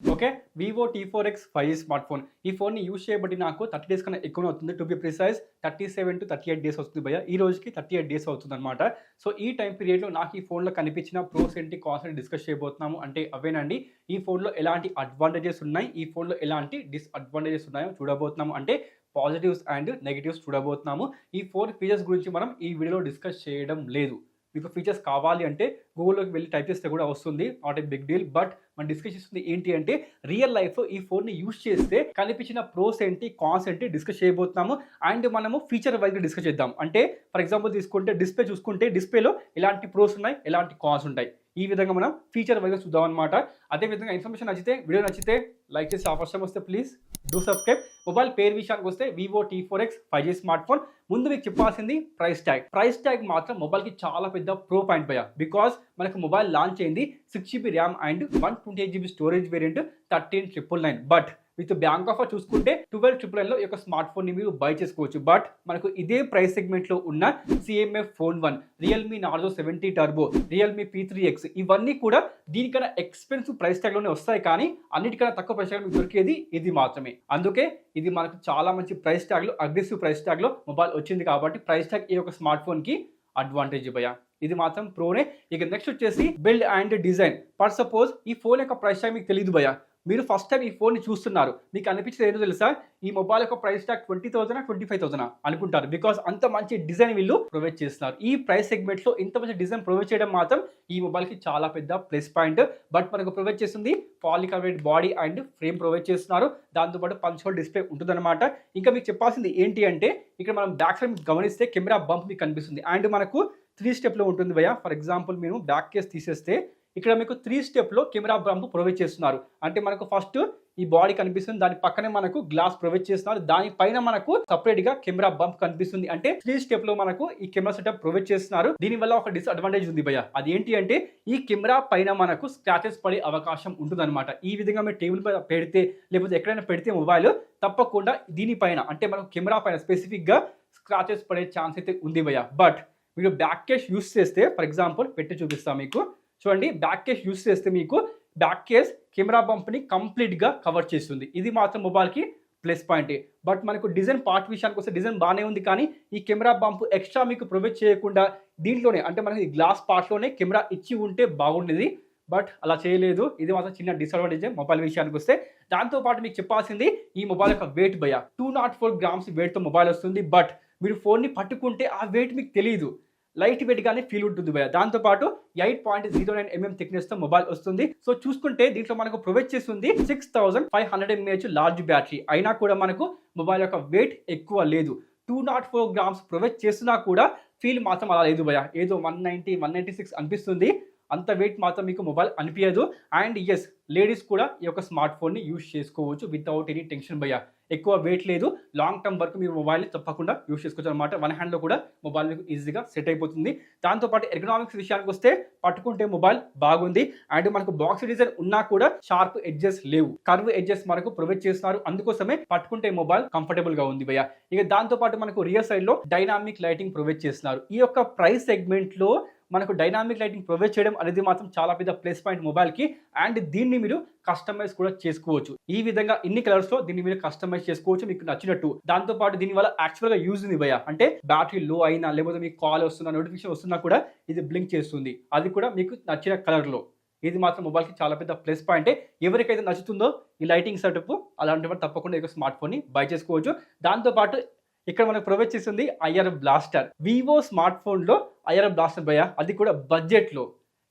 Okay. Vivo T4X 5G smart phone. ఈ ఫోన్‌ని use చేయబట్టి నాకు 30 డేస్ కన్నా ఎక్కువనే అవుతుంది. టు బి ప్రిసైజ్ 37-38 డేస్ వస్తుంది భయ్యా. ఈ రోజుకి 38 డేస్ అవుతుందన్నమాట. సో, ఈ టైమ్ పీరియడ్‌లో నాకు ఈ ఫోన్‌లో కనిపించిన ప్రోస్ ఏంటి, కాన్స్ ఏంటి డిస్కస్ చేయబోతున్నాము. అంటే అవేనండి. ఈ ఫోన్‌లో ఎలాంటి అడ్వాంటేజెస్ ఉన్నాయి, ఈ ఫోన్‌లో ఎలాంటి డిసడ్వాంటేజెస్ ఉన్నాయో చూడబోతున్నాము. అంటే పాజిటివ్స్ అండ్ నెగెటివ్స్ చూడబోతున్నాము. ఈ ఫోన్ ఫీచర్స్ గురించి మనం ఈ వీడియోలో డిస్కస్ చేయడం లేదు. మీకు ఫీచర్స్ కావాలి అంటే గూగుల్‌లోకి వెళ్లి టైప్ చేస్తే కూడా వస్తుంది. Not a big deal. But మనం డిస్కస్ చేస్తుంది ఏంటి అంటే రియల్ లైఫ్‌లో ఈ ఫోన్‌ని యూజ్ చేస్తే కనిపించిన ప్రోస్ ఏంటి, కాన్స్ ఏంటి డిస్కస్ చేయబోతున్నాము. అండ్ మనము ఫీచర్ వైస్‌గా డిస్కస్ చేద్దాం. అంటే ఫర్ ఎగ్జాంపుల్ తీసుకుంటే డిస్‌ప్లే చూసుకుంటే డిస్‌ప్లేలో ఎలాంటి ప్రోస్ ఉన్నాయి, ఎలాంటి కాన్స్ ఉంటాయి. ఈ విధంగా మనం ఫీచర్ వైస్‌గా చూద్దాం అన్నమాట. అదే విధంగా ఇన్ఫర్మేషన్ నచ్చితే, వీడియో నచ్చితే లైక్ చేసి ఫస్ట్ టైం వస్తే ప్లీజ్ డూ సబ్స్క్రైబ్. మొబైల్ పేరు విషయానికి వస్తే Vivo T4X 5G smart phone. ముందు మీకు చెప్పాల్సింది ప్రైస్ ట్యాగ్. ప్రైస్ ట్యాగ్ మాత్రం మొబైల్‌కి చాలా పెద్ద ప్రో పాయింట్ భయ్యా. బికాజ్ మనకు మొబైల్ లాంచ్ అయింది 6GB RAM and 128GB storage variant 13,999. But with bank offer చూసుకుంటే 12,999లో ఈ యొక్క స్మార్ట్ ఫోన్‌ని మీరు బై చేసుకోవచ్చు. బట్ మనకు ఇదే ప్రైస్ సెగ్మెంట్‌లో ఉన్న CMF phone 1, Realme Narzo 70 turbo, Realme P3X ఇవన్నీ కూడా దీనికన్నా ఎక్స్‌పెన్సివ్ ప్రైస్ ట్యాగ్‌లోనే వస్తాయి. కానీ అన్నిటికన్నా తక్కువ ప్రైస్ ట్యాగ్‌లో మీకు దొరికేది ఇది మాత్రమే. అందుకే ఇది మనకు చాలా మంచి ప్రైస్ ట్యాగ్‌లో, అగ్రెసివ్ ప్రైస్ ట్యాగ్‌లో మొబైల్ వచ్చింది కాబట్టి ప్రైస్ ట్యాగ్ ఈ యొక్క స్మార్ట్ ఫోన్‌కి అడ్వాంటేజ్ భయ్యా. ఇది మాత్రం ప్రోనే. ఇక నెక్స్ట్ వచ్చేసి build and design. For suppose ఈ ఫోన్ యొక్క ప్రైస్ ట్యాగ్ మీకు తెలియదు భయ్యా. మీరు ఫస్ట్ టైం ఈ ఫోన్‌ని చూస్తున్నారు. మీకు అనిపించేది ఏంటో తెలుసా? ఈ మొబైల్ యొక్క ప్రైస్ ట్యాగ్ 20,000 25,000 అనుకుంటారు. బికాజ్ అంత మంచి డిజైన్ వీళ్ళు ప్రొవైడ్ చేస్తున్నారు. ఈ ప్రైస్ సెగ్మెంట్‌లో ఇంత మంచి డిజైన్ ప్రొవైడ్ చేయడం మాత్రం ఈ మొబైల్‌కి చాలా పెద్ద ప్లస్ పాయింట్. బట్ మనకు ప్రొవైడ్ చేస్తుంది polycarbonate body and frame provide చేస్తున్నారు. దాంతో పాటు పంచ్ హోల్ డిస్ప్లే ఉంటుందన్నమాట. ఇంకా మీకు చెప్పాల్సింది ఏంటి అంటే ఇక్కడ మనం బ్యాక్ సైడ్ గమనిస్తే కెమెరా బంప్ మీకు కనిపిస్తుంది. అండ్ మనకు 3 స్టెప్‌లో ఉంటుంది భయ్యా. ఫర్ ఎగ్జాంపుల్ మీరు బ్యాక్ కేస్ తీసేస్తే ఇక్కడ మీకు 3 స్టెప్‌లో కెమెరా బంప్ ప్రొవైడ్ చేస్తున్నారు. అంటే మనకు ఫస్ట్ ఈ బాడీ కనిపిస్తుంది. దాని పక్కనే మనకు గ్లాస్ ప్రొవైడ్ చేస్తున్నారు. దానిపైన మనకు సెపరేట్‌గా కెమెరా బంప్ కనిపిస్తుంది. అంటే 3 స్టెప్‌లో మనకు ఈ కెమెరా సెటప్ ప్రొవైడ్ చేస్తున్నారు. దీనివల్ల ఒక డిసడ్వాంటేజ్ ఉంది భయ్యా. అది ఏంటి అంటే ఈ కెమెరా పైన మనకు స్క్రాచెస్ పడే అవకాశం ఉంటుందన్నమాట. ఈ విధంగా మీరు టేబుల్ పైన పెడితే లేకపోతే ఎక్కడైనా పెడితే మొబైల్ తప్పకుండా దీనిపైన అంటే మనకు కెమెరా పైన స్పెసిఫిక్‌గా స్క్రాచెస్ పడే ఛాన్స్ అయితే ఉంది భయ్యా. బట్ మీరు బ్యాక్ కేస్ యూజ్ చేస్తే ఫర్ ఎగ్జాంపుల్ పెట్టి చూపిస్తా మీకు. చూడండి బ్యాక్ కేస్ యూజ్ చేస్తే మీకు బ్యాక్ కేస్ కెమెరా బంప్‌ని కంప్లీట్‌గా కవర్ చేస్తుంది. ఇది మాత్రం మొబైల్‌కి ప్లస్ పాయింటే. బట్ మనకు డిజైన్ పార్ట్ విషయానికి వస్తే డిజైన్ బాగానే ఉంది. కానీ ఈ కెమెరా బంప్ ఎక్స్ట్రా మీకు ప్రొవైడ్ చేయకుండా దీంట్లోనే అంటే మనకి గ్లాస్ పార్ట్‌లోనే కెమెరా ఇచ్చి ఉంటే బాగుండేది. బట్ అలా చేయలేదు. ఇది మాత్రం చిన్న డిసడ్వాంటేజే మొబైల్ విషయానికి వస్తే. దాంతో పాటు మీకు చెప్పాల్సింది ఈ మొబైల్ యొక్క వెయిట్ భయ్యా. 204 గ్రామ్స్ వెయిట్‌తో మొబైల్ వస్తుంది. బట్ మీరు ఫోన్‌ని పట్టుకుంటే ఆ వెయిట్ మీకు తెలీదు. లైట్ వెయిట్‌గానే ఫీల్ ఉంటుంది భయ్యా. దాంతో పాటు 8.09 mm థిక్‌నెస్‌తో మొబైల్ వస్తుంది. సో చూసుకుంటే దీంట్లో మనకు ప్రొవైడ్ చేస్తుంది 6500 mAh లార్జ్ బ్యాటరీ. అయినా కూడా మనకు మొబైల్ యొక్క వెయిట్ ఎక్కువ లేదు. 204 గ్రామ్స్ ప్రొవైడ్ చేస్తున్నా కూడా ఫీల్ మాత్రం అలా లేదు భయ్యా. ఏదో 190, 196 అనిపిస్తుంది. అంత వెయిట్ మాత్రం మీకు మొబైల్ అనిపియదు. అండ్ యెస్, లేడీస్ కూడా ఈ యొక్క స్మార్ట్ ఫోన్‌ని యూజ్ చేసుకోవచ్చు వితౌట్ ఎనీ టెన్షన్ భయ్యా. ఎక్కువ వెయిట్ లేదు. లాంగ్ టర్మ్ వరకు మీరు మొబైల్‌ని తప్పకుండా యూజ్ చేసుకోవచ్చు అనమాట. వన్ హ్యాండ్‌లో కూడా మొబైల్ మీకు ఈజీగా సెట్ అయిపోతుంది. దాంతో పాటు ఎర్గనామిక్స్ విషయానికి వస్తే పట్టుకుంటే మొబైల్ బాగుంది. అండ్ మనకు బాక్స్ డిజైన్ ఉన్నా కూడా షార్ప్ ఎడ్జెస్ లేవు. కర్వ్ ఎడ్జెస్ మనకు ప్రొవైడ్ చేస్తున్నారు. అందుకోసమే పట్టుకుంటే మొబైల్ కంఫర్టబుల్‌గా ఉంది భయ్యా. ఇక దాంతో పాటు మనకు రియర్ సైడ్‌లో డైనామిక్ లైటింగ్ ప్రొవైడ్ చేస్తున్నారు. ఈ యొక్క ప్రైస్ సెగ్మెంట్‌లో మనకు డైనామిక్ లైటింగ్ ప్రొవైడ్ చేయడం అనేది మాత్రం చాలా పెద్ద ప్లస్ పాయింట్ మొబైల్‌కి. అండ్ దీన్ని మీరు కస్టమైజ్ కూడా చేసుకోవచ్చు. ఈ విధంగా ఇన్ని కలర్స్‌లో దీన్ని మీరు కస్టమైజ్ చేసుకోవచ్చు మీకు నచ్చినట్టు. దాంతో పాటు దీని వల్ల యాక్చువల్‌గా యూజ్ ఉంది భయ్యా. అంటే బ్యాటరీ లో అయినా లేకపోతే మీకు కాల్ వస్తున్నా, నోటిఫికేషన్ వస్తున్నా కూడా ఇది బ్లింక్ చేస్తుంది. అది కూడా మీకు నచ్చిన కలర్‌లో. ఇది మాత్రం మొబైల్‌కి చాలా పెద్ద ప్లస్ పాయింటే. ఎవరికైతే నచ్చుతుందో ఈ లైటింగ్ సెటప్ అలాంటి వారు తప్పకుండా ఈ స్మార్ట్ ఫోన్‌ని బై చేసుకోవచ్చు. దాంతో పాటు ఇక్కడ మనకు ప్రొవైడ్ చేస్తుంది ఐఆర్ బ్లాస్టర్. వివో స్మార్ట్ ఫోన్‌లో ఐఆర్ బ్లాస్టర్ భయ్యా. అది కూడా బడ్జెట్‌లో.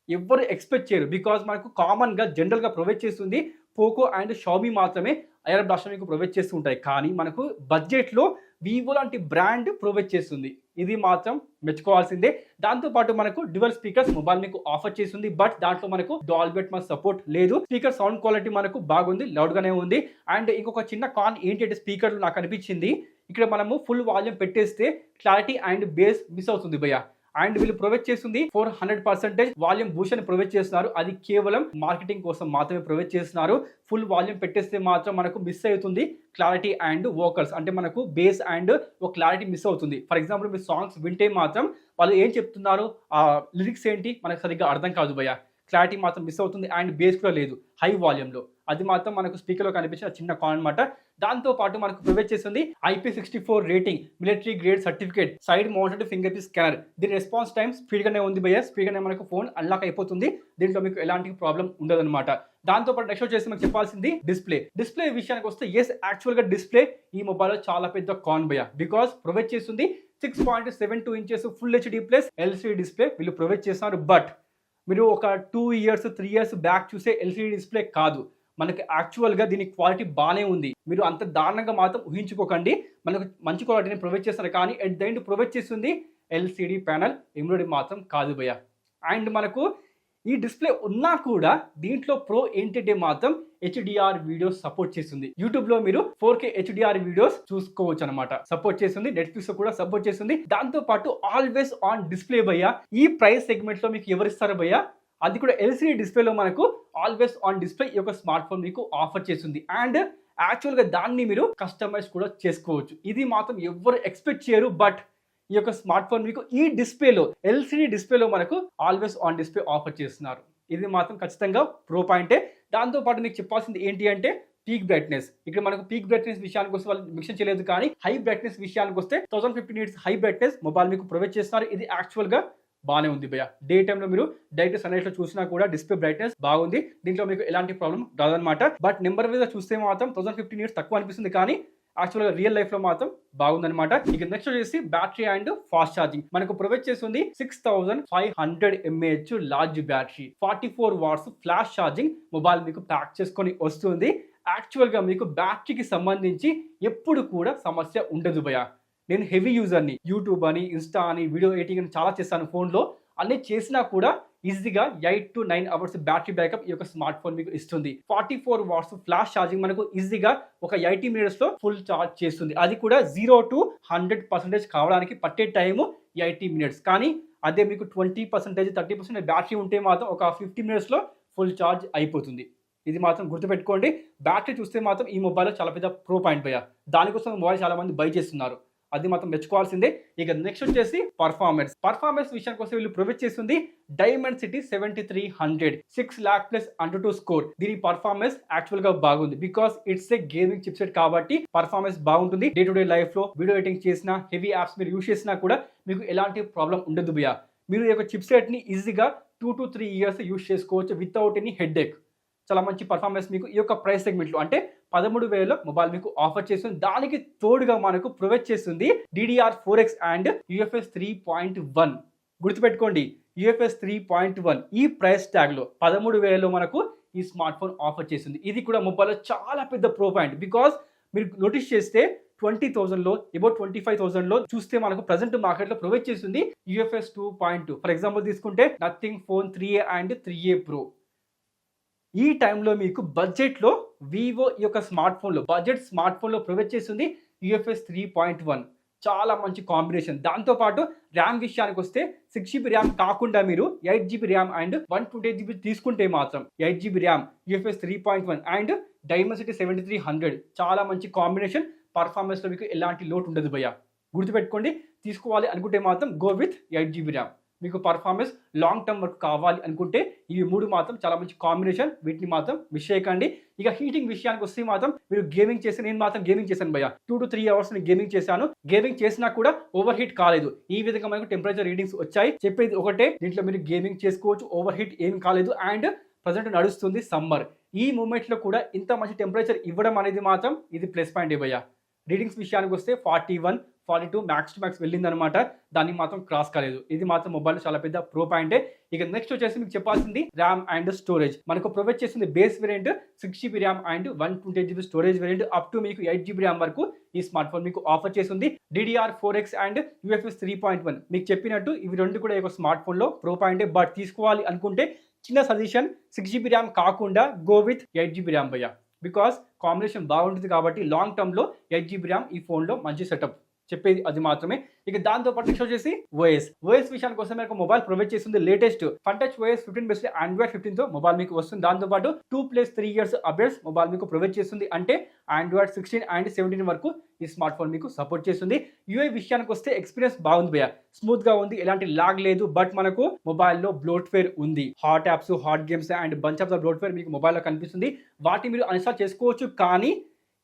ఎవ్వరు ఎక్స్‌పెక్ట్ చేయరు. బికాజ్ మనకు కామన్‌గా జనరల్‌గా ప్రొవైడ్ చేస్తుంది పోకో అండ్ షామీ మాత్రమే ఐఆర్ బ్లాస్టర్ మీకు ప్రొవైడ్ చేస్తూ ఉంటాయి. కానీ మనకు బడ్జెట్‌లో వివో లాంటి బ్రాండ్ ప్రొవైడ్ చేస్తుంది. ఇది మాత్రం మెచ్చుకోవాల్సిందే. దాంతో పాటు మనకు డ్యుయల్ స్పీకర్స్ మొబైల్ మీకు ఆఫర్ చేస్తుంది. బట్ దాంట్లో మనకు డాల్బీ అట్మాస్ సపోర్ట్ లేదు. స్పీకర్ సౌండ్ క్వాలిటీ మనకు బాగుంది, లౌడ్‌గానే ఉంది. అండ్ ఇంకొక చిన్న కాన్ ఏంటి అంటే స్పీకర్‌లో నాకు అనిపించింది ఇక్కడ మనము ఫుల్ వాల్యూమ్ పెట్టేస్తే క్లారిటీ అండ్ బేస్ మిస్ అవుతుంది భయ్యా. అండ్ వీళ్ళు ప్రొవైడ్ చేస్తుంది 400% వాల్యూమ్ బూస్ట్ అని ప్రొవైడ్ చేస్తున్నారు. అది కేవలం మార్కెటింగ్ కోసం మాత్రమే ప్రొవైడ్ చేస్తున్నారు. ఫుల్ వాల్యూమ్ పెట్టేస్తే మాత్రం మనకు మిస్ అవుతుంది క్లారిటీ అండ్ వోకల్స్. అంటే మనకు బేస్ అండ్ ఒక క్లారిటీ మిస్ అవుతుంది. ఫర్ ఎగ్జాంపుల్ మీరు సాంగ్స్ వింటే మాత్రం వాళ్ళు ఏం చెప్తున్నారు, ఆ లిరిక్స్ ఏంటి మనకు సరిగ్గా అర్థం కాదు భయ్యా. క్లారిటీ మాత్రం మిస్ అవుతుంది. అండ్ బేస్ కూడా లేదు హై వాల్యూమ్‌లో. అది మాత్రం మనకు స్పీకర్లో కనిపించిన చిన్న కాన్ అనమాట. దాంతో పాటు మనకు ప్రొవైడ్ చేస్తుంది IP64 rating, military grade certificate, side mounted finger print scanner. దీని రెస్పాన్స్ టైం స్పీడ్గానే ఉంది భయ్య. స్పీడ్గానే మనకు ఫోన్ అన్లాక్ అయిపోతుంది. దీంట్లో మీకు ఎలాంటి ప్రాబ్లం ఉండదన్నమాట. దాంతో పాటు నెక్స్ట్ వచ్చేసి మీకు చెప్పాల్సింది డిస్ప్లే విషయానికి వస్తే ఎస్, యాక్చువల్గా డిస్ప్లే ఈ మొబైల్లో చాలా పెద్ద కాన్ భయ్య. బికాస్ ప్రొవైడ్ చేస్తుంది 6.72 inches full HD plus LCD display వీళ్ళు ప్రొవైడ్ చేస్తున్నారు. బట్ మీరు ఒక 2 ఇయర్స్ 3 ఇయర్స్ బ్యాక్ చూసే LCD డిస్ప్లే కాదు. మనకి యాక్చువల్గా దీని క్వాలిటీ బాగానే ఉంది. మీరు అంత దారుణంగా మాత్రం ఊహించుకోకండి. మనకు మంచి క్వాలిటీని ప్రొవైడ్ చేస్తారు, కానీ ఎట్ ద ఎండ్ ప్రొవైడ్ చేస్తుంది LCD ప్యానల్, ఎమ్యులేటెడ్ మాత్రం కాదు భయ్య. అండ్ మనకు ఈ డిస్ప్లే ఉన్నా కూడా దీంట్లో ప్రో ఏంటంటే మాత్రం HDR వీడియోస్ సపోర్ట్ చేస్తుంది. యూట్యూబ్ లో మీరు 4K HDR వీడియోస్ చూసుకోవచ్చు అనమాట. సపోర్ట్ చేస్తుంది. నెట్ఫ్లిక్స్ కూడా సపోర్ట్ చేస్తుంది. దాంతో పాటు ఆల్వేస్ ఆన్ డిస్ప్లే భయ్య. ఈ ప్రైస్ సెగ్మెంట్ లో మీకు ఎవరిస్తారు భయ్య? అది కూడా LCD డిస్ప్లేలో మనకు ఆల్వేస్ ఆన్ డిస్ప్లే ఈ యొక్క స్మార్ట్ ఫోన్ మీకు ఆఫర్ చేస్తుంది. అండ్ యాక్చువల్గా దాన్ని మీరు కస్టమైజ్ కూడా చేసుకోవచ్చు. ఇది మాత్రం ఎవరు ఎక్స్పెక్ట్ చేయరు. బట్ ఈ యొక్క స్మార్ట్ ఫోన్ మీకు ఈ డిస్ప్లేలో LCD డిస్ప్లేలో మనకు ఆల్వేస్ ఆన్ డిస్ప్లే ఆఫర్ చేస్తున్నారు. ఇది మాత్రం ఖచ్చితంగా ప్రో పాయింటే. దాంతో పాటు మీకు చెప్పాల్సింది ఏంటి అంటే పీక్ బ్రైట్నెస్. ఇక్కడ మనకు పీక్ బ్రైట్నెస్ విషయానికి వస్తే వాళ్ళు మెన్షన్ చేయలేదు, కానీ హై బ్రైట్నెస్ విషయానికి వస్తే 1050 nits హై బ్రైట్నెస్ మొబైల్ మీకు ప్రొవైడ్ చేస్తున్నారు. ఇది యాక్చువల్గా బాగానే ఉంది భయ్య. డే టైంలో మీరు డైరెక్ట్ సన్లైట్ లో చూసినా కూడా డిస్ప్లే బ్రైట్నెస్ బాగుంది. దీంట్లో మీకు ఎలాంటి ప్రాబ్లం రాదనమాట. బట్ నెంబర్ వైజ్ చూస్తే మాత్రం 1050 nits తక్కువ అనిపిస్తుంది, కానీ యాక్చువల్గా రియల్ లైఫ్ లో మాత్రం బాగుందనమాట. ఇక నెక్స్ట్ వచ్చేసి బ్యాటరీ అండ్ ఫాస్ట్ ఛార్జింగ్. మనకు ప్రొవైడ్ చేస్తుంది 6500 mAh large battery, 44 watts flash charging mobile మీకు ప్యాక్ చేసుకొని వస్తుంది. యాక్చువల్గా మీకు బ్యాటరీకి సంబంధించి ఎప్పుడు కూడా సమస్య ఉండదు భయ్య. నేను హెవీ యూజర్ని, యూట్యూబ్ అని, ఇన్స్టా అని, వీడియో ఎడిటింగ్ అని చాలా చేస్తాను ఫోన్లో. అన్నీ చేసినా కూడా ఈజీగా 8 to 9 hours బ్యాటరీ బ్యాకప్ ఈ యొక్క స్మార్ట్ ఫోన్ మీకు ఇస్తుంది. 44 watts ఫ్లాష్ ఛార్జింగ్ మనకు ఈజీగా ఒక 80 minutes లో ఫుల్ ఛార్జ్ చేస్తుంది. అది కూడా 0 to 100% కావడానికి పట్టే టైము 80 minutes. కానీ అదే మీకు 20% 30% బ్యాటరీ ఉంటే మాత్రం ఒక 50 minutes లో ఫుల్ ఛార్జ్ అయిపోతుంది. ఇది మాత్రం గుర్తుపెట్టుకోండి. బ్యాటరీ చూస్తే మాత్రం ఈ మొబైల్లో చాలా పెద్ద ప్రో పాయింట్ భయ్య. దానికోసం మొబైల్ చాలా మంది బై చేస్తున్నారు. అది మాత్రం మెచ్చుకోవాల్సిందే. ఇక నెక్స్ట్ వచ్చేసి పర్ఫార్మెన్స్ విషయానికి వస్తే వీళ్ళు ప్రొవైడ్ చేస్తుంది డైమెన్సిటీ 7300 6 lakh ప్లస్ అంటూ స్కోర్. దీని పర్ఫార్మెన్స్ యాక్చువల్ గా బాగుంది. Because it's a gaming chipset కాబట్టి పర్ఫార్మెన్స్ బాగుంటుంది. డే టు డే లైఫ్ లో వీడియో ఎడిటింగ్ చేసినా, హెవీ యాప్స్ మీరు యూస్ చేసినా కూడా మీకు ఎలాంటి ప్రాబ్లం ఉండదు భయ్య. మీరు ఈ యొక్క చిప్సెట్ ని ఈజీగా 2 to 3 years యూస్ చేసుకోవచ్చు వితౌట్ ఎనీ హెడ్ఏక్. చాలా మంచి పర్ఫార్మెన్స్ మీకు ఈ యొక్క ప్రైస్ సెగ్మెంట్లో అంటే 13,000 మొబైల్ మీకు ఆఫర్ చేస్తుంది. దానికి తోడుగా మనకు ప్రొవైడ్ చేస్తుంది DDR4X అండ్ UFS 3.1. గుర్తుపెట్టుకోండి, UFS 3.1 ఈ ప్రైస్ ట్యాగ్లో 13,000 మనకు ఈ స్మార్ట్ ఫోన్ ఆఫర్ చేస్తుంది. ఇది కూడా మొబైల్లో చాలా పెద్ద ప్రో పాయింట్. బికాస్ మీరు నోటీస్ చేస్తే 20,000లో అబౌట్ 25,000లో చూస్తే మనకు ప్రజెంట్ మార్కెట్లో ప్రొవైడ్ చేస్తుంది UFS 2.2. ఫర్ ఎగ్జాంపుల్ తీసుకుంటే nothing phone 3A and 3A Pro. ఈ టైంలో మీకు బడ్జెట్లో వివో ఈ యొక్క బడ్జెట్ స్మార్ట్ ఫోన్లో ప్రొవైడ్ చేస్తుంది UFS 3.1. చాలా మంచి కాంబినేషన్. దాంతోపాటు ర్యామ్ విషయానికి వస్తే 6GB ర్యామ్ కాకుండా మీరు 8GB ర్యామ్ అండ్ 128GB తీసుకుంటే మాత్రం 8GB RAM, UFS 3.1 and Dimensity 7300. చాలా మంచి కాంబినేషన్. పర్ఫార్మెన్స్లో మీకు ఎలాంటి లోటు ఉండదు భయ్య. గుర్తుపెట్టుకోండి, తీసుకోవాలి అనుకుంటే మాత్రం గో విత్ 8GB ర్యామ్. మీకు పర్ఫార్మెన్స్ లాంగ్ టర్మ్ వరకు కావాలి అనుకుంటే ఇవి 3 మాత్రం చాలా మంచి కాంబినేషన్. వీటిని మాత్రం మిస్ చేయకండి. ఇక హీటింగ్ విషయానికి వస్తే మాత్రం మీరు గేమింగ్ చేసి, నేను మాత్రం గేమింగ్ చేశాను భయ్య. 2 to 3 hours నేను గేమింగ్ చేశాను. గేమింగ్ చేసినా కూడా ఓవర్ హీట్ కాలేదు. ఈ విధంగా మనకు టెంపరేచర్ రీడింగ్స్ వచ్చాయి. చెప్పేది ఒకటే, దీంట్లో మీరు గేమింగ్ చేసుకోవచ్చు, ఓవర్ హీట్ ఏం కాలేదు. అండ్ ప్రజెంట్ నడుస్తుంది సమ్మర్. ఈ మూమెంట్లో కూడా ఇంత మంచి టెంపరేచర్ ఇవ్వడం అనేది మాత్రం ఇది ప్లస్ పాయింట్ భయ్య. రీడింగ్స్ విషయానికి వస్తే 41, 42 మ్యాక్స్ టు మ్యాక్స్ వెళ్ళిందనమాట. దాన్ని మాత్రం క్రాస్ కాలేదు. ఇది మాత్రం మొబైల్ చాలా పెద్ద ప్రో పాయింటే. ఇక నెక్స్ట్ వచ్చేసి మీకు చెప్పాల్సింది ర్యామ్ అండ్ స్టోరేజ్. మనకు ప్రొవైడ్ చేస్తుంది base variant 6GB RAM and 128GB storage variant up to మీకు 8GB ర్యామ్ వరకు ఈ స్మార్ట్ ఫోన్ మీకు ఆఫర్ చేస్తుంది. DDR4X అండ్ UFS 3.1 మీకు చెప్పినట్టు ఇవి రెండు కూడా ఒక స్మార్ట్ ఫోన్లో ప్రో పాయింటే. బట్ తీసుకోవాలి అనుకుంటే చిన్న సజెషన్, 6GB ర్యామ్ కాకుండా గో విత్ 8GB ర్యామ్ భయ్య. బికాస్ కాంబినేషన్ బాగుంటుంది కాబట్టి లాంగ్ టర్మ్లో 8GB ర్యామ్ ఈ ఫోన్లో మంచి సెటప్. చెప్పేది అది మాత్రమే. ఇక దాంతో పాటు నెక్స్ట్ వచ్చేసి ఓఎస్ విషయానికి వస్తే మనకు మొబైల్ ప్రొవైడ్ చేస్తుంది latest fun touch OS 15 based Android 15 తో మొబైల్ మీకు వస్తుంది. దాంతో పాటు 2+3 ఇయర్స్ అప్డేట్స్ మొబైల్ మీకు ప్రొవైడ్ చేస్తుంది. అంటే ఆండ్రాయిడ్ 16 అండ్ 17 వరకు ఈ స్మార్ట్ ఫోన్ మీకు సపోర్ట్ చేస్తుంది. యూఐ విషయానికి వస్తే ఎక్స్పీరియన్స్ బాగుంది భయ్యా, స్మూత్ గా ఉంది, ఎలాంటి లాగ్ లేదు. బట్ మనకు మొబైల్లో బ్లోట్వేర్ ఉంది. Hot apps, hot games and bunch of the bloatware మీకు మొబైల్లో కనిపిస్తుంది. వాటిని మీరు అన్ఇన్స్టాల్ చేసుకోవచ్చు. కానీ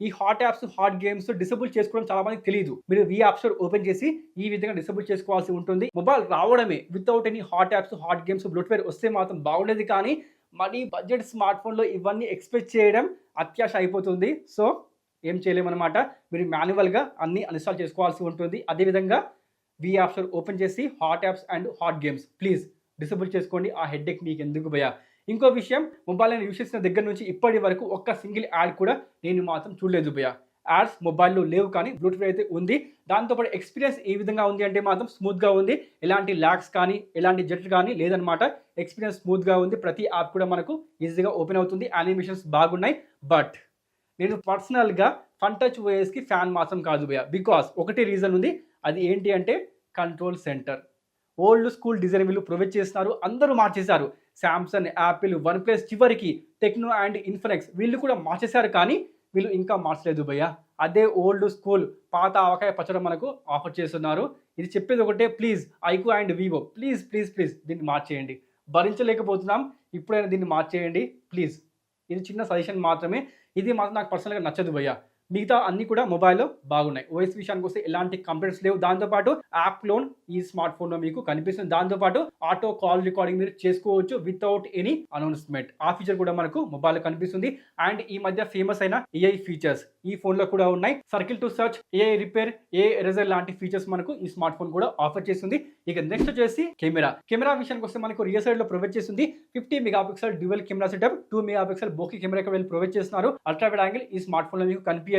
ఈ hot apps, hot games disable చేసుకోవడం చాలా మందికి తెలియదు. మీరు వి యాప్ స్టోర్ ఓపెన్ చేసి ఈ విధంగా డిసేబుల్ చేసుకోవాల్సి ఉంటుంది. మొబైల్ రావడమే without any hot apps, hot games, bloatware వస్తే మాత్రం బాగుండేది. కానీ మనీ బడ్జెట్ స్మార్ట్ ఫోన్లో ఇవన్నీ ఎక్స్పెక్ట్ చేయడం అత్యాశ అయిపోతుంది. సో ఏం చేయలేమన్నమాట. మీరు మాన్యువల్గా అన్ని అన్ఇన్స్టాల్ చేసుకోవాల్సి ఉంటుంది. అదేవిధంగా వి యాప్ స్టోర్ ఓపెన్ చేసి hot apps and hot games please disable చేసుకోండి. ఆ హెడ్ఏక్ మీకు ఎందుకు భయ్యా. ఇంకో విషయం, మొబైల్ నేను యూస్ చేసిన దగ్గర నుంచి ఇప్పటి వరకు ఒక్క సింగిల్ యాడ్ కూడా నేను మాత్రం చూడలేదు భయ్యా. యాడ్స్ మొబైల్లో లేవు, కానీ బ్లూటూత్ అయితే ఉంది. దాంతోపాటు ఎక్స్పీరియన్స్ ఏ విధంగా ఉంది అంటే మాత్రం స్మూత్గా ఉంది. ఎలాంటి ల్యాగ్స్ కానీ ఎలాంటి జెట్ కానీ లేదనమాట. ఎక్స్పీరియన్స్ స్మూత్గా ఉంది. ప్రతి యాప్ కూడా మనకు ఈజీగా ఓపెన్ అవుతుంది. యానిమేషన్స్ బాగున్నాయి. బట్ నేను పర్సనల్గా ఫన్ టచ్ ఓఎస్కి ఫ్యాన్ మాత్రం కాదు భయ్యా. బికాస్ ఒకటి రీజన్ ఉంది. అది ఏంటి అంటే control centre. Old school design వీళ్ళు ప్రొవైడ్ చేస్తున్నారు. అందరూ మార్చేశారు. శాంసంగ్, యాపిల్, వన్ ప్లస్, చివరికి టెక్నో అండ్ ఇన్ఫినిక్స్ వీళ్ళు కూడా మార్చేశారు. కానీ వీళ్ళు ఇంకా మార్చలేదు భయ్యా. అదే ఓల్డ్ స్కూల్ పాత ఆవకాయ పచ్చడి మనకు ఆఫర్ చేస్తున్నారు. ఇది చెప్పేది ఒకటే, please iQOO and Vivo please please please దీన్ని మార్చేయండి. భరించలేకపోతున్నాం, ఇప్పుడైనా దీన్ని మార్చేయండి ప్లీజ్. ఇది చిన్న సజెషన్ మాత్రమే. ఇది మాత్రం నాకు పర్సనల్గా నచ్చదు భయ్యా. మిగతా అన్ని కూడా మొబైల్లో బాగున్నాయి. ఓఎస్ విషయానికి వస్తే ఎలాంటి కంప్లైంట్స్ లేవు. దాంతోపాటు యాప్ లోన్ ఈ స్మార్ట్ ఫోన్లో మీకు కనిపిస్తుంది. దాంతోపాటు ఆటో కాల్ రికార్డింగ్ మీరు చేసుకోవచ్చు వితౌట్ ఎనీ అనౌన్స్మెంట్. ఆ ఫీచర్ కూడా మనకు మొబైల్లో కనిపిస్తుంది. అండ్ ఈ మధ్య ఫేమస్ అయిన ఏఐ ఫీచర్స్ ఈ ఫోన్లో కూడా ఉన్నాయి. Circle to search, AI repair, AI eraser లాంటి ఫీచర్స్ మనకు ఈ స్మార్ట్ ఫోన్ కూడా ఆఫర్ చేస్తుంది. ఇక నెక్స్ట్ వచ్చేసి కెమెరా విషయానికి వస్తే మనకు రియర్ సైడ్ లో ప్రొవైడ్ చేస్తుంది 50 megapixel dual camera setup, 2 megapixel bokeh camera వీళ్ళు ప్రొవైడ్ చేస్తున్నారు. అల్ట్రా వైడ్ యాంగిల్ ఈ స్మార్ట్ ఫోన్ లో మీకు కనిపించదు.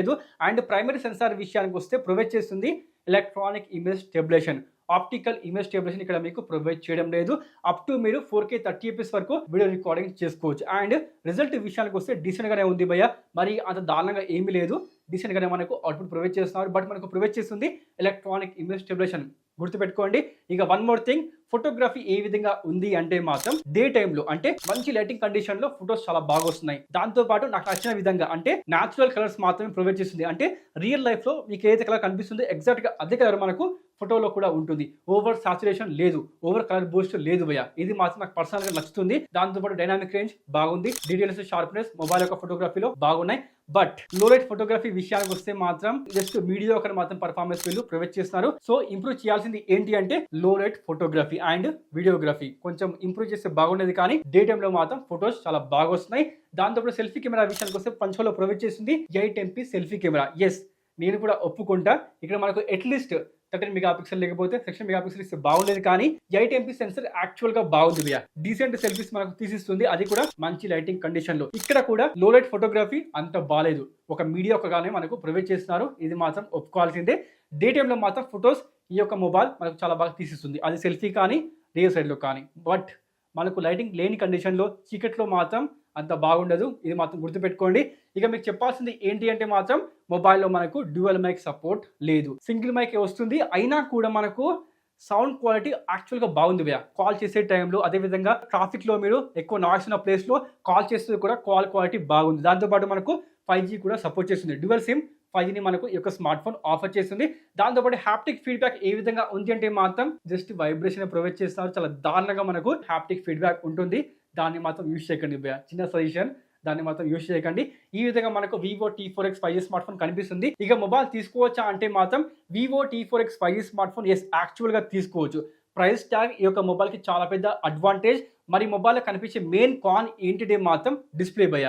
అండ్ ప్రైమరీ సెన్సార్ విషయానికి వస్తే ప్రొవైడ్ చేస్తుంది electronic image stabilisation. Optical image stabilisation ఇక్కడ మీకు ప్రొవైడ్ చేయడం లేదు. అప్ టు మీరు 4K 30 fps వరకు వీడియో రికార్డింగ్ చేసుకోవచ్చు. అండ్ రిజల్ట్ విషయానికి వస్తే డీసెంట్ గానే ఉంది భయ్య. మరి అంత దారుణంగా ఏమీ లేదు. డీసెంట్ గానే మనకు అవుట్పుట్ ప్రొవైడ్ చేస్తున్నారు. బట్ మనకు ప్రొవైడ్ చేస్తుంది ఎలక్ట్రానిక్ ఇమేజ్ స్టెబిలైజేషన్, గుర్తుపెట్టుకోండి. ఇక వన్ మోర్ థింగ్, ఫోటోగ్రఫీ ఏ విధంగా ఉంది అంటే మాత్రం డే టైంలో అంటే మంచి లైటింగ్ కండిషన్ లో ఫొటోస్ చాలా బాగా వస్తున్నాయి. దాంతో పాటు నాకు నచ్చిన విధంగా అంటే న్యాచురల్ కలర్స్ మాత్రమే ప్రొవైడ్ చేస్తుంది. అంటే రియల్ లైఫ్ లో మీకు ఏదైతే కలర్ కనిపిస్తుందో ఎగ్జాక్ట్ గా అదే కలర్ మనకు ఫోటోలో కూడా ఉంటుంది. ఓవర్ సాచురేషన్ లేదు, ఓవర్ కలర్ బూస్ట్ లేదు భయ్య. ఇది మాత్రం నాకు పర్సనల్ గా నచ్చుతుంది. దాంతో పాటు డైనామిక్ రేంజ్ బాగుంది. డీటెయిల్స్, షార్ప్నెస్ మొబైల్ యొక్క ఫోటోగ్రఫీలో బాగున్నాయి. బట్ లో లైట్ ఫోటోగ్రఫీ విషయానికి వస్తే మాత్రం జస్ట్ మీడియా ఒకటి మాత్రం పర్ఫార్మెన్స్ వీళ్ళు ప్రొవైడ్ చేస్తున్నారు. సో ఇంప్రూవ్ చేయాల్సింది ఏంటి అంటే లో లైట్ ఫోటోగ్రఫీ అండ్ వీడియోగ్రఫీ కొంచెం ఇంప్రూవ్ చేస్తే బాగుండేది. కానీ డే టైమ్ లో మాత్రం ఫొటోస్ చాలా బాగా వస్తున్నాయి. దాంతోపాటు సెల్ఫీ కెమెరా విషయానికి వస్తే పంచోలో ప్రొవైడ్ చేసింది 8 MP సెల్ఫీ కెమెరా. ఎస్, నేను కూడా ఒప్పుకుంటా. ఇక్కడ మనకు అట్లీస్ట్ 13 మెగాపిక్సెల్ లేకపోతే 16 మెగాపిక్సెల్ ఇస్తే బాగుండేది. కానీ 8 MP సెన్సర్ యాక్చువల్ గా బాగుంది భయ్య. డీసెంట్ సెల్ఫీస్ మనకు తీసిస్తుంది, అది కూడా మంచి లైటింగ్ కండిషన్ లో. ఇక్కడ కూడా లో లైట్ ఫోటోగ్రఫీ అంత బాగాలేదు, ఒక మీడియా ఒకగానే మనకు ప్రొవైడ్ చేస్తున్నారు. ఇది మాత్రం ఒప్పుకోవాల్సిందే. డే టైమ్ లో మాత్రం ఫొటోస్ ఈ యొక్క మొబైల్ మనకు చాలా బాగా తీసిస్తుంది, అది సెల్ఫీ కానీ రియర్ సైడ్ లో కానీ. బట్ మనకు లైటింగ్ లేని కండిషన్ లో చీకట్లో మాత్రం అంత బాగుండదు. ఇది మాత్రం గుర్తుపెట్టుకోండి. ఇక మీకు చెప్పాల్సింది ఏంటి అంటే మాత్రం మొబైల్లో మనకు డ్యూయల్ మైక్ సపోర్ట్ లేదు, సింగిల్ మైక్ వస్తుంది. అయినా కూడా మనకు సౌండ్ క్వాలిటీ యాక్చువల్గా బాగుంది భయ్య. కాల్ చేసే టైంలో, అదేవిధంగా ట్రాఫిక్లో మీరు ఎక్కువ నాయిస్ ఉన్న ప్లేస్లో కాల్ చేస్తే కూడా కాల్ క్వాలిటీ బాగుంది. దాంతోపాటు మనకు 5G కూడా సపోర్ట్ చేస్తుంది. డ్యూయల్ సిమ్ 5Gని మనకు ఈ యొక్క స్మార్ట్ ఫోన్ ఆఫర్ చేస్తుంది. దాంతోపాటు హ్యాప్టిక్ ఫీడ్బ్యాక్ ఏ విధంగా ఉంది అంటే మాత్రం జస్ట్ వైబ్రేషన్ ప్రొవైడ్ చేస్తారు. చాలా దారుణంగా మనకు హ్యాప్టిక్ ఫీడ్బ్యాక్ ఉంటుంది. దాన్ని మాత్రం యూజ్ చేయకండి భయ్య, చిన్న సజెషన్, దాన్ని మాత్రం యూజ్ చేయకండి. ఈ విధంగా మనకు Vivo T4X 5G smart phone కనిపిస్తుంది. ఇక మొబైల్ తీసుకోవచ్చా అంటే మాత్రం Vivo T4X 5G smart phone yes యాక్చువల్గా తీసుకోవచ్చు. ప్రైస్ ట్యాగ్ ఈ యొక్క మొబైల్కి చాలా పెద్ద అడ్వాంటేజ్. మరి మొబైల్లో కనిపించే మెయిన్ కాన్ ఏంటిదే మాత్రం డిస్ప్లే భయ్య.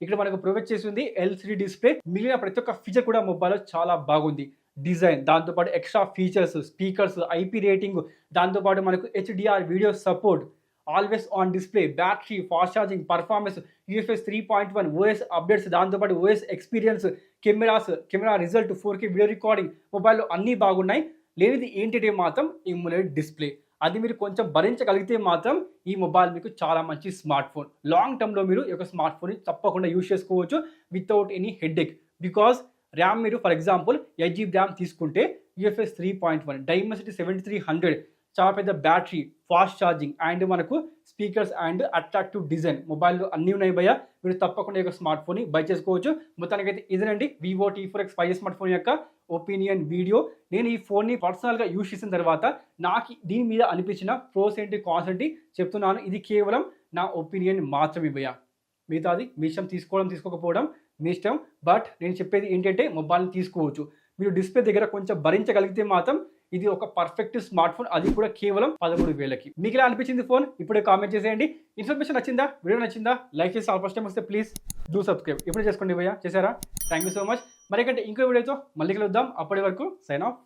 ఇక్కడ మనకు ప్రొవైడ్ చేసింది LCD డిస్ప్లే. మిగిలిన ప్రతి ఒక్క ఫీచర్ కూడా మొబైల్లో చాలా బాగుంది. డిజైన్, దాంతోపాటు extra features, speakers, IP rating, దాంతోపాటు మనకు HDR video support, always on display, battery, fast charging, performance, UFS 3.1, OS updates, దాంతోపాటు OS experience, camera result, 4K video recording, మొబైల్లో అన్నీ బాగున్నాయి. లేనిది ఏంటంటే మాత్రం ఇమ్యులేట్ డిస్ప్లే. అది మీరు కొంచెం భరించగలిగితే మాత్రం ఈ మొబైల్ మీకు చాలా మంచి స్మార్ట్ ఫోన్. లాంగ్ టర్మ్లో మీరు ఈ యొక్క స్మార్ట్ ఫోన్ని తప్పకుండా యూజ్ చేసుకోవచ్చు without any headache. Because RAM మీరు ఫర్ ఎగ్జాంపుల్ 8GB ర్యామ్ తీసుకుంటే యూఎఫ్ఎస్ 3.1, డైమెన్సిటీ 7300, చాలా పెద్ద బ్యాటరీ, ఫాస్ట్ ఛార్జింగ్ అండ్ మనకు స్పీకర్స్ అండ్ అట్రాక్టివ్ డిజైన్. మొబైల్‌లో అన్నీ ఉన్నాయి భయ్యా. మీరు తప్పకుండా ఈ యొక్క స్మార్ట్ ఫోన్‌ని బై చేసుకోవచ్చు. మొత్తానికైతే ఇదేనండి వివో T4X 5 స్మార్ట్ ఫోన్ యొక్క ఒపీనియన్ వీడియో. నేను ఈ ఫోన్‌ని పర్సనల్‌గా యూజ్ చేసిన తర్వాత నాకు దీని మీద అనిపించిన ప్రోస్ ఏంటి, కాన్స్ ఏంటి చెప్తున్నాను. ఇది కేవలం నా ఒపీనియన్ మాత్రమే భయ్యా. మిగతాది మీ ఇష్టం, తీసుకోవడం తీసుకోకపోవడం మీ ఇష్టం. బట్ నేను చెప్పేది ఏంటంటే మొబైల్‌ని తీసుకోవచ్చు. మీరు డిస్‌ప్లే దగ్గర కొంచెం భరించగలిగితే మాత్రం ఇది ఒక పర్ఫెక్ట్ స్మార్ట్ ఫోన్, అది కూడా కేవలం 13,000కి. మీకు ఎలా అనిపించింది ఫోన్? ఇప్పుడే కామెంట్ చేసేయండి. ఇన్ఫర్మేషన్ నచ్చిందా? వీడియో నచ్చిందా? లైక్ చేసి ఫస్ట్ టైం వస్తే ప్లీజ్ డూ సబ్స్క్రైబ్. ఇప్పుడే చేసుకోండి భయ్యా. చేశారా? Thank you so much. మరికంటే ఇంకో వీడియోతో మళ్ళీ కలుద్దాం. అప్పటి వరకు సైన్ ఆఫ్.